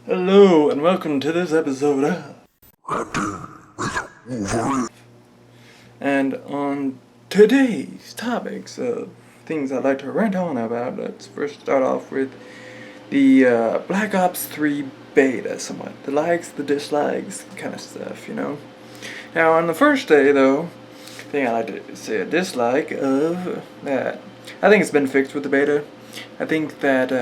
Hello and welcome to this episode of Ranting with Wolverine. And on today's topics of things I'd like to rant on about, let's first start off with the Black Ops 3 beta somewhat. The likes, the dislikes, kind of stuff, Now on the first day though, thing I like to say a dislike of that, I think it's been fixed with the beta. I think that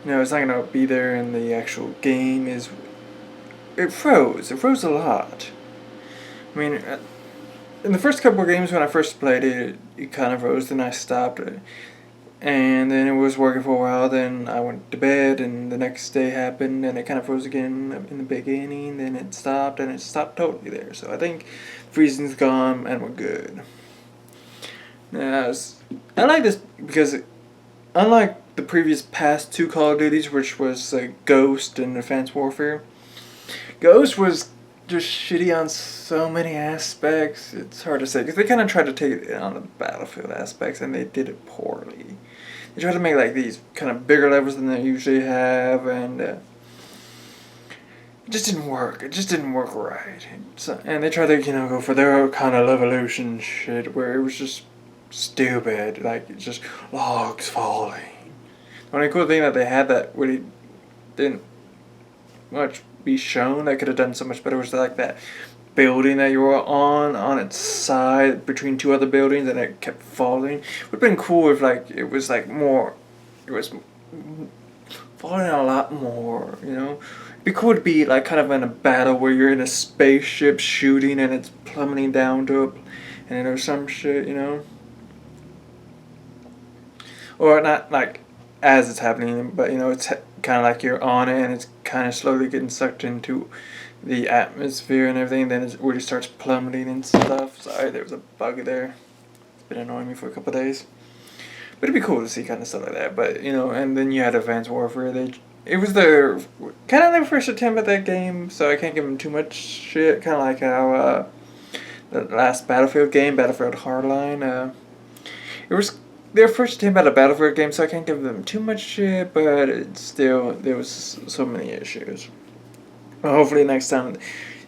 it's not gonna be there in the actual game. It froze. It froze a lot. I mean, in the first couple of games when I first played it, it kind of froze. Then I stopped it, and then it was working for a while. Then I went to bed, and the next day happened, and it kind of froze again in the beginning. Then it stopped, and it stopped totally there. So I think freezing's gone, and we're good. Now, I like this because unlike the previous past two Call of Duties, which was Ghost and Advanced Warfare, Ghost was just shitty on so many aspects. It's hard to say because they kind of tried to take it on the battlefield aspects and they did it poorly. They tried to make like these kind of bigger levels than they usually have, and it just didn't work. It just didn't work right. And they tried to go for their kind of evolution shit where it was just stupid, like it's just logs falling. The only cool thing that they had that really didn't much be shown that could have done so much better was like that building that you were on its side between two other buildings and it kept falling. Would have been cool if it was falling a lot more, It'd be cool to be like kind of in a battle where you're in a spaceship shooting and it's plummeting down to it and there's some shit, Or not like as it's happening, but it's kind of like you're on it and it's kind of slowly getting sucked into the atmosphere and everything. Then it really starts plummeting and stuff. Sorry, there was a bug there. It's been annoying me for a couple of days. But it'd be cool to see kind of stuff like that. But and then you had Advanced Warfare. It was their kind of their first attempt at that game, so I can't give them too much shit. Kind of like how the last Battlefield game, Battlefield Hardline, it was their first attempt at a Battlefield game, so I can't give them too much shit, but it's still, there was so many issues. Well, hopefully next time,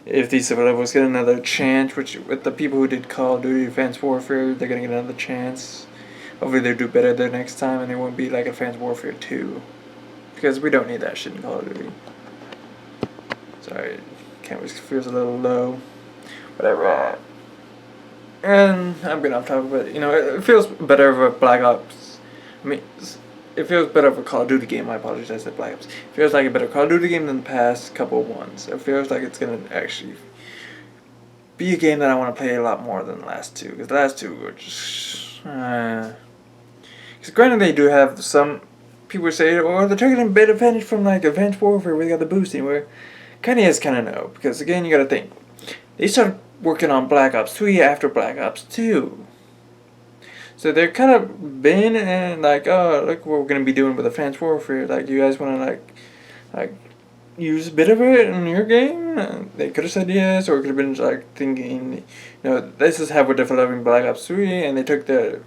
if these levels get another chance, which with the people who did Call of Duty Advanced Warfare, they're gonna get another chance. Hopefully they'll do better the next time, and it won't be like Advanced Warfare 2. Because we don't need that shit in Call of Duty. Sorry, camera feels a little low. Whatever. And I'm getting off topic, but it feels better of a Black Ops. I mean, it feels better of a Call of Duty game. I apologize, I said Black Ops. It feels like a better Call of Duty game than the past couple of ones. It feels like it's gonna actually be a game that I want to play a lot more than the last two. Because the last two were just. Because granted, they do have some people say, "Oh, they're taking a bit of advantage from like Advanced Warfare where they got the boosting." Where kind of is, kind of no. Because again, you got to think they started working on Black Ops 3 after Black Ops 2. So they're kind of been and like, oh, look what we're going to be doing with Advanced Warfare. Like, you guys want to like use a bit of it in your game? They could have said yes, or it could have been like thinking, this is how we're developing Black Ops 3, and they took the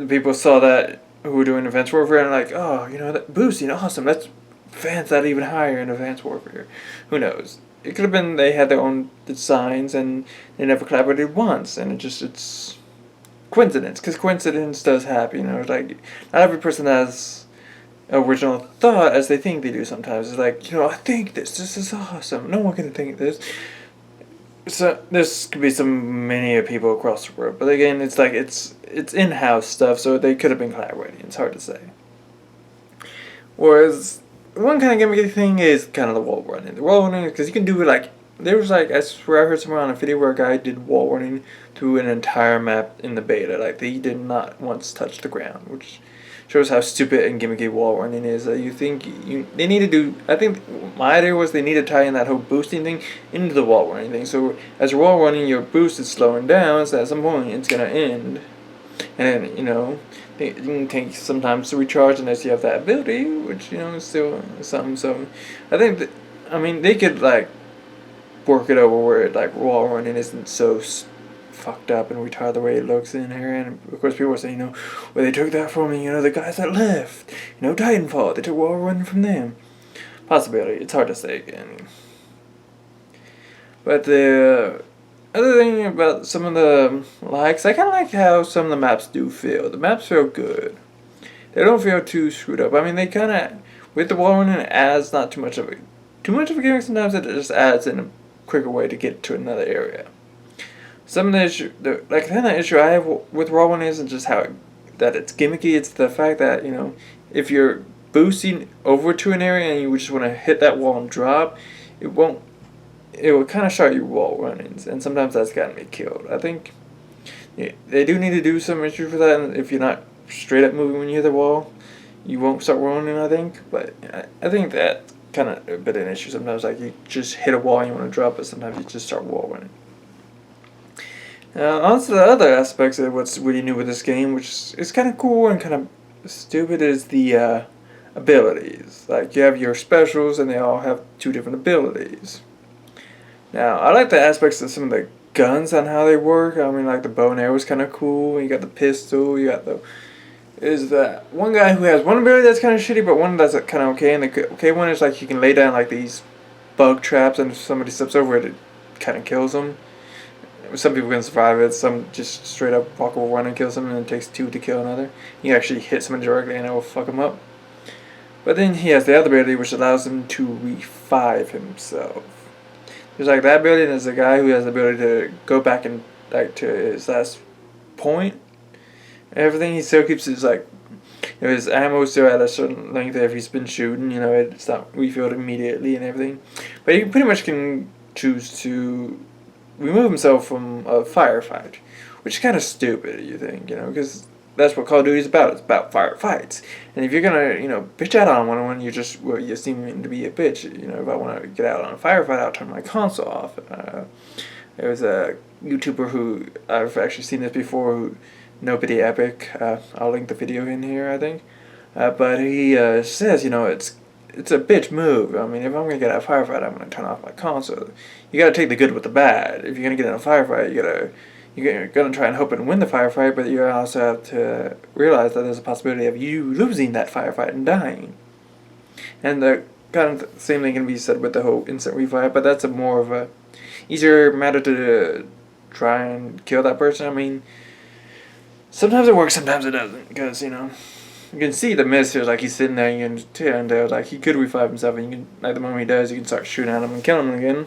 people saw that who were doing Advanced Warfare and like, oh, that boosting, awesome, let's advance that even higher in Advanced Warfare. Who knows? It could have been they had their own designs and they never collaborated once, and it's coincidence, because coincidence does happen. Like not every person has original thought as they think they do. Sometimes it's like, I think this is awesome. No one can think this. So there's could be many people across the world, but again, it's like it's in-house stuff, so they could have been collaborating. It's hard to say. Whereas one kind of gimmicky thing is kind of the wall running. The wall running, because you can do it like, there was like, I swear I heard somewhere on a video where a guy did wall running through an entire map in the beta. Like, he did not once touch the ground, which shows how stupid and gimmicky wall running is. You think they need to do, I think my idea was they need to tie in that whole boosting thing into the wall running thing. So as you're wall running, your boost is slowing down, so at some point it's going to end. And it can take some time to recharge unless you have that ability, which is still something. So I think they could like work it over where like wall running isn't so fucked up and retarded the way it looks in here. And of course, people are saying, well, they took that from me. The guys that left. Titanfall. They took Wolverine from them. Possibility. It's hard to say again. But the other thing about some of the likes, I kind of like how some of the maps do feel. The maps feel good. They don't feel too screwed up. I mean, they kind of, with the Wolverine, it adds not too much of a gimmick. Sometimes it just adds in a quicker way to get to another area. Some of the issue, the kind of issue I have with Wolverine isn't just that it's gimmicky. It's the fact that if you're boosting over to an area and you just want to hit that wall and drop, it will kind of start your wall runnings, and sometimes that's gotten me killed. I think they do need to do some issue for that, and if you're not straight up moving when you hit the wall, you won't start running, I think. But I think that's kind of a bit of an issue sometimes. Like, you just hit a wall and you want to drop it, sometimes you just start wall running. On to the other aspects of what's really new with this game, which is kind of cool and kind of stupid, is the abilities. Like, you have your specials, and they all have 2 different abilities. Now, I like the aspects of some of the guns and how they work. I mean, like, the bow and arrow is kind of cool. You got the pistol. You got is that one guy who has one ability that's kind of shitty, but one that's kind of okay. And the okay one is like, you can lay down like these bug traps, and if somebody steps over it, it kind of kills them. Some people can survive it. Some just straight up walk over one and kill someone, and it takes 2 to kill another. You can actually hit someone directly, and it will fuck them up. But then he has the other ability, which allows him to revive himself. There's like that ability, and there's a guy who has the ability to go back and like to his last point. Everything, he still keeps his his ammo still at a certain length if he's been shooting. It's not refilled immediately and everything. But he pretty much can choose to remove himself from a firefight, which is kind of stupid, you think, because that's what Call of Duty is about. It's about firefights. And if you're gonna, bitch out on one, you seem to be a bitch. If I want to get out on a firefight, I'll turn my console off. There was a YouTuber who I've actually seen this before, who Nobody Epic. I'll link the video in here, I think. But he says, it's a bitch move. I mean, if I'm gonna get out of a firefight, I'm gonna turn off my console. You gotta take the good with the bad. If you're gonna get in a firefight, you're gonna try and hope and win the firefight, but you also have to realize that there's a possibility of you losing that firefight and dying. And the kind of same thing can be said with the whole instant revive, but that's a more of a easier matter to try and kill that person. I mean, sometimes it works, sometimes it doesn't, because you can see the miss here. Like, he's sitting there, and like, he could revive himself, and you can, like, the moment he does, you can start shooting at him and killing him again.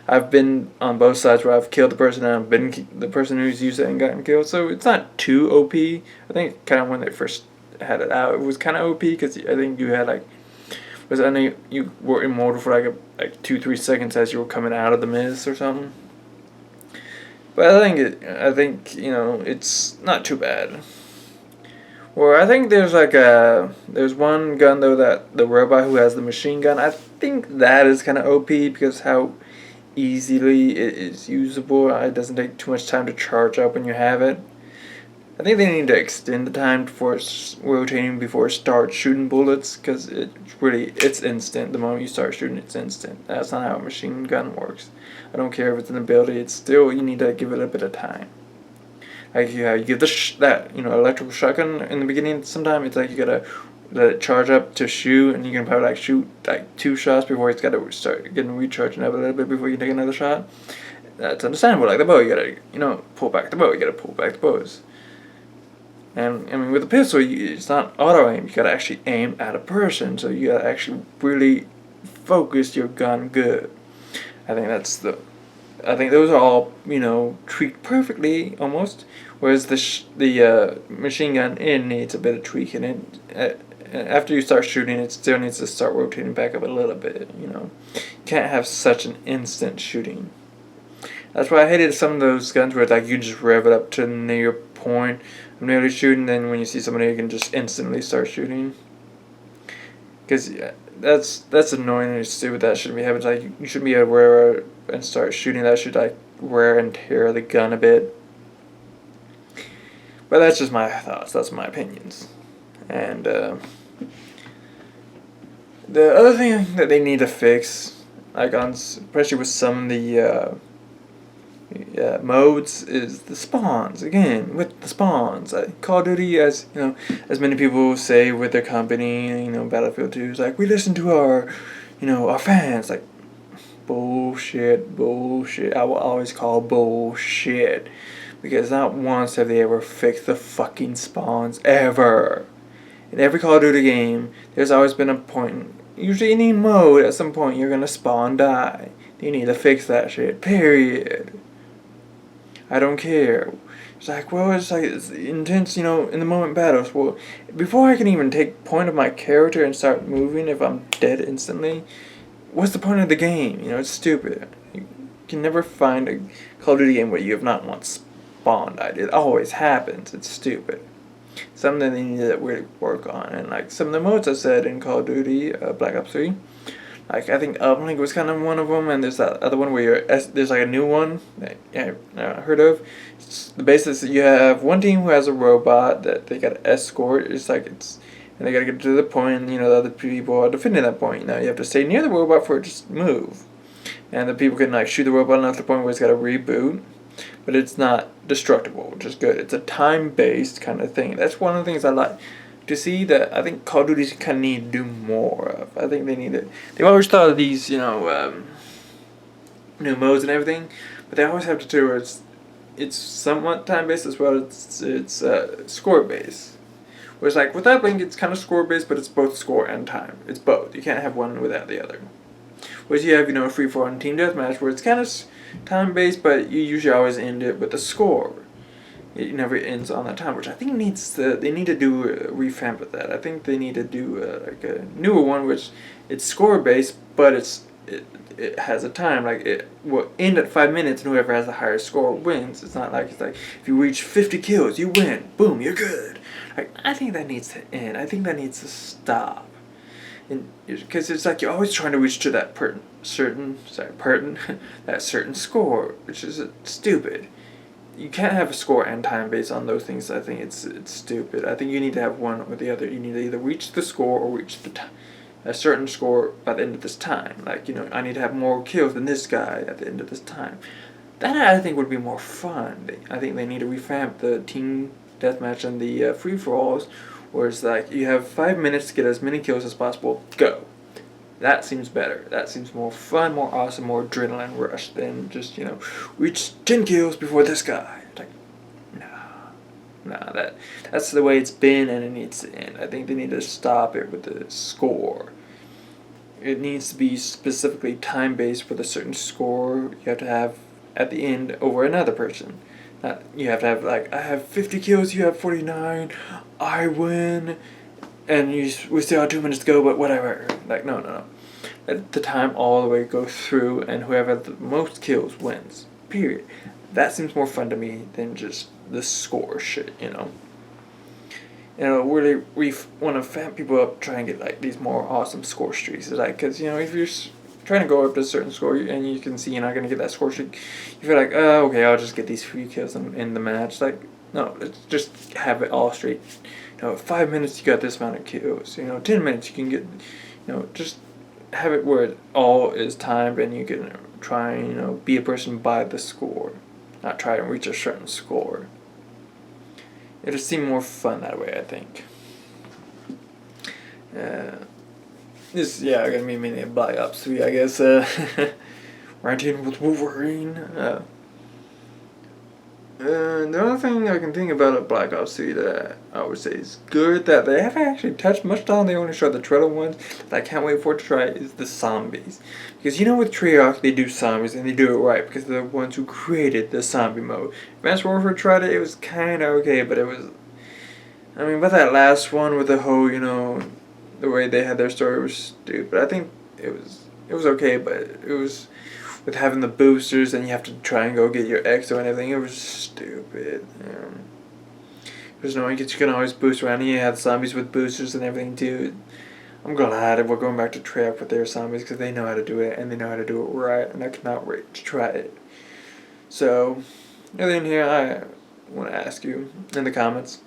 I've been on both sides where I've killed the person and I've been the person who's used it and gotten killed, so it's not too OP. I think kind of when they first had it out, it was kind of OP, because I think you had you were immortal for like 2-3 seconds as you were coming out of the mist or something. But I think it's not too bad. Or I think there's one gun though, that the robot who has the machine gun. I think that is kind of OP because how easily it is usable. It doesn't take too much time to charge up when you have it. I think they need to extend the time before it's rotating before it starts shooting bullets, because it's instant. The moment you start shooting, it's instant. That's not how a machine gun works. I don't care if it's an ability. It's still, you need to give it a bit of time. Like, you give that electrical shotgun in the beginning. Sometimes it's like you gotta let it charge up to shoot, and you can probably shoot 2 shots before it's gotta start getting recharging up a little bit before you take another shot. That's understandable. Like the bow, you gotta pull back the bow. You gotta pull back the bows. And I mean, with the pistol, it's not auto aim. You gotta actually aim at a person, so you gotta actually really focus your gun good. I think those are all tweaked perfectly almost. Whereas the machine gun, it needs a bit of tweaking. After you start shooting, it still needs to start rotating back up a little bit. You can't have such an instant shooting. That's why I hated some of those guns where you just rev it up to near point of nearly shooting, then when you see somebody, you can just instantly start shooting. Because that's annoying and stupid. That shouldn't be happening. You should be aware and start shooting. That should wear and tear the gun a bit. But that's just my thoughts. That's my opinions. And the other thing that they need to fix, especially with some of the Modes is the spawns again with the spawns. Call of Duty, as as many people say with their company, Battlefield 2 is like we listen to our fans. Like bullshit, bullshit. I will always call bullshit because not once have they ever fixed the fucking spawns ever. In every Call of Duty game, there's always been a point. Usually, any mode, at some point, you're gonna spawn die. You need to fix that shit. Period. I don't care. It's like, well, it's intense, in the moment battles. Well, before I can even take point of my character and start moving, if I'm dead instantly, what's the point of the game? It's stupid. You can never find a Call of Duty game where you have not once spawned died. It always happens. It's stupid. Something they need to really work on. And like some of the modes I said in Call of Duty, Black Ops 3, like I think Uplink was kind of one of them, and there's that other one where there's like a new one that I've not heard of. It's the basis that you have one team who has a robot that they got to escort. And they got to get to the point. The other people are defending that point. You have to stay near the robot for it to move, and the people can like shoot the robot enough to the point where it's got to reboot. But it's not destructible, which is good. It's a time-based kind of thing. That's one of the things I like to see that I think Call of Duty kind of need to do more of. I think they need to. They've always thought of these, new modes and everything, but they always have to do it's somewhat time-based as well. It's score-based. Whereas like with Uplink, it's kind of score-based, but it's both score and time. It's both. You can't have one without the other. Whereas you have, a free-for-all team deathmatch where it's kind of time-based, but you usually always end it with a score. It never ends on that time, which I think they need to do a revamp of that. I think they need to do like a newer one, which it's score-based, but it has a time. Like it will end at 5 minutes, and whoever has the highest score wins. It's like if you reach 50 kills, you win. Boom, you're good. Like I think that needs to end. I think that needs to stop. Because it's like you're always trying to reach to that certain score, which is stupid. You can't have a score and time based on those things. I think it's stupid. I think you need to have one or the other. You need to either reach the score or reach a certain score by the end of this time. Like I need to have more kills than this guy at the end of this time. That I think would be more fun. I think they need to revamp the team deathmatch and the free for alls. Where it's like you have 5 minutes to get as many kills as possible. Go. That seems better. That seems more fun, more awesome, more adrenaline rush than just reach 10 kills before this guy. It's like, that's the way it's been, and it needs to end. I think they need to stop it with the score. It needs to be specifically time based with a certain score you have to have at the end over another person. You have to have like I have 50 kills, you have 49, I win, and we still have 2 minutes to go, but whatever. Like no. Let the time all the way go through, and whoever has the most kills wins. Period. That seems more fun to me than just the score shit. Really we want to fan people up, try and get like these more awesome score streaks. It's like because if you're trying to go up to a certain score and you can see you're not going to get that score streak, you feel like, oh, okay, I'll just get these few kills in the match. Like, no, let's just have it all straight. 5 minutes you got this amount of kills. 10 minutes you can get, just have it where it all is timed and you can try and, be a person by the score. Not try and reach a certain score. It'll seem more fun that way, I think. Gonna be mainly a Black Ops 3, I guess. Ranting with Wolverine. The only thing I can think about at Black Ops 3 that I would say is good that they haven't actually touched much on, they only showed the trailer ones, that I can't wait for it to try, is the zombies. Because with Treyarch they do zombies and they do it right because they're the ones who created the zombie mode. Advanced Warfare tried it, it was kinda okay, but it was... but that last one with the whole, the way they had their story was stupid. I think it was okay, but it was with having the boosters and you have to try and go get your EXO and everything. It was stupid. There's no way you can always boost around. And you have zombies with boosters and everything too. I'm glad that we're going back to Treyarch with their zombies because they know how to do it and they know how to do it right, and I cannot wait to try it. So, in here, I want to ask you in the comments,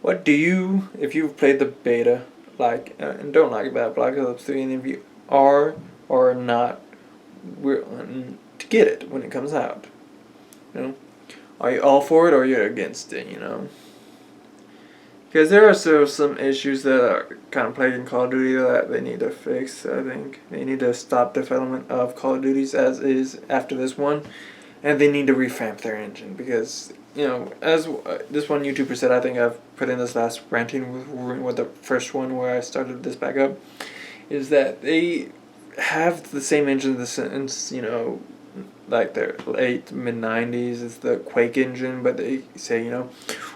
what do you, if you've played the beta, like and don't like about Black Ops 3, and if you are or not willing to get it when it comes out? You know, are you all for it or you're against it? You know, because there are still some issues that are kind of plaguing Call of Duty that they need to fix. I think they need to stop development of Call of Duties as is after this one, and they need to revamp their engine because, you know, as this one YouTuber said, I think I've put in this last Ranting with Wolverine, with the first one where I started this back up, is that they have the same engine since, you know, like their late mid-90s is the Quake engine, but they say, you know,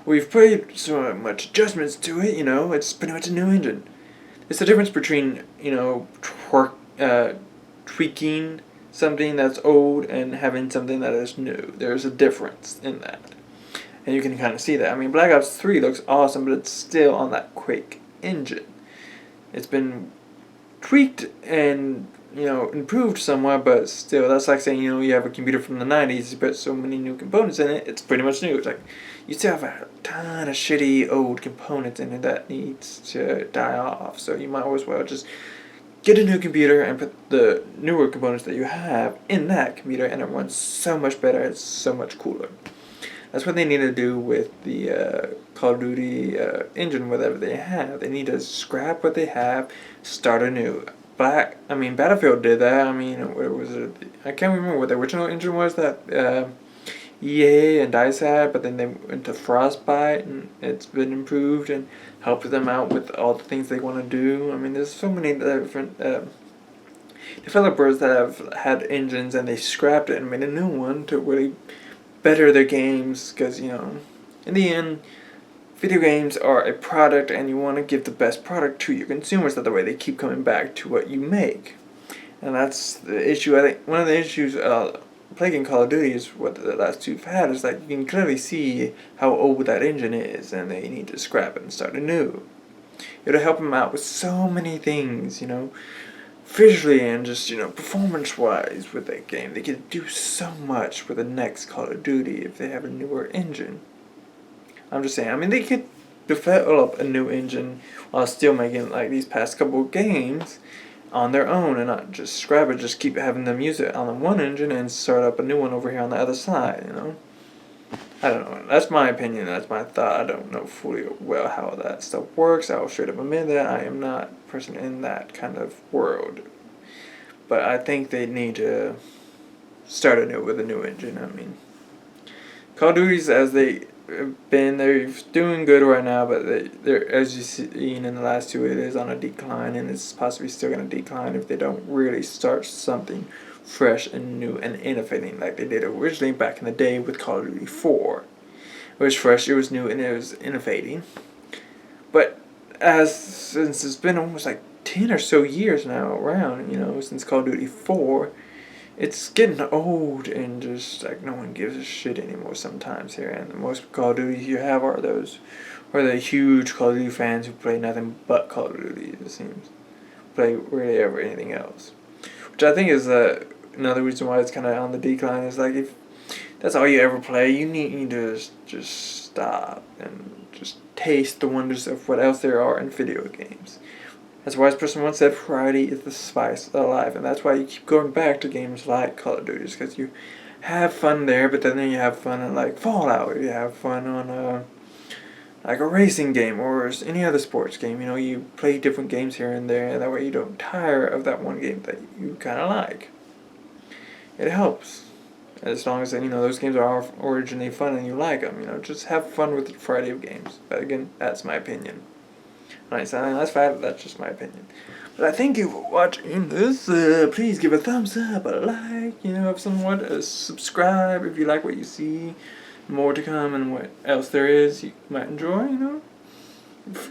we've put so much adjustments to it, you know, it's pretty much a new engine. It's the difference between, you know, tweaking something that's old and having something that is new. There's a difference in that. And you can kind of see that. I mean, Black Ops 3 looks awesome, but it's still on that Quake engine. It's been tweaked and, you know, improved somewhat, but still, that's like saying, you know, you have a computer from the 90s, you put so many new components in it, it's pretty much new. It's like, you still have a ton of shitty old components in it that needs to die off, so you might as well just get a new computer and put the newer components that you have in that computer, and it runs so much better, it's so much cooler. That's what they need to do with the Call of Duty engine, whatever they have. They need to scrap what they have, start anew. Battlefield did that. I mean, what was it? I can't remember what the original engine was that EA and DICE had, but then they went to Frostbite, and it's been improved and helped them out with all the things they want to do. I mean, there's so many different developers that have had engines, and they scrapped it and made a new one to really better their games, because, you know, in the end, video games are a product, and you want to give the best product to your consumers. That the way they keep coming back to what you make, and that's the issue. I think one of the issues plaguing Call of Duty is what the last two have had is that you can clearly see how old that engine is, and they need to scrap it and start anew. It'll help them out with so many things, you know, visually and just, you know, performance-wise with that game. They can do so much with the next Call of Duty if they have a newer engine. I'm just saying, I mean, they could develop a new engine while still making, like, these past couple of games on their own and not just scrap it, just keep having them use it on the one engine and start up a new one over here on the other side, you know? I don't know. That's my opinion. That's my thought. I don't know fully well how that stuff works. I'll straight up admit that I am not a person in that kind of world. But I think they need to start anew with a new engine. I mean, Call of Duty's as they have been, they're doing good right now, but they're, as you've seen in the last two, it is on a decline, and it's possibly still going to decline if they don't really start something fresh and new and innovating like they did originally back in the day with Call of Duty 4. It was fresh, it was new, and it was innovating. But since it's been almost like 10 or so years now around, you know, since Call of Duty 4, it's getting old and just like no one gives a shit anymore sometimes here. And the most Call of Duty you have are the huge Call of Duty fans who play nothing but Call of Duty, it seems. Play really ever anything else. Which I think is another reason why it's kind of on the decline. Is like, if that's all you ever play, you need to just stop and just taste the wonders of what else there are in video games. As a wise person once said, variety is the spice of life, and that's why you keep going back to games like Call of Duty, because you have fun there, but then you have fun in like Fallout, you have fun on like a racing game or any other sports game. You know, you play different games here and there, and that way you don't tire of that one game that you kind of like. It helps. As long as, you know, those games are originally fun and you like them, you know, just have fun with the variety of games. But again, that's my opinion. Nice, that's fine, that's just my opinion. But I thank you for watching this. Please give a thumbs up, a like, you know, if someone subscribe if you like what you see. More to come, and what else there is you might enjoy, you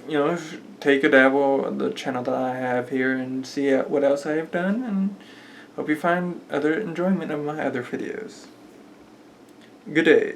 know. Take a dabble on the channel that I have here and see what else I have done, and hope you find other enjoyment of my other videos. Good day.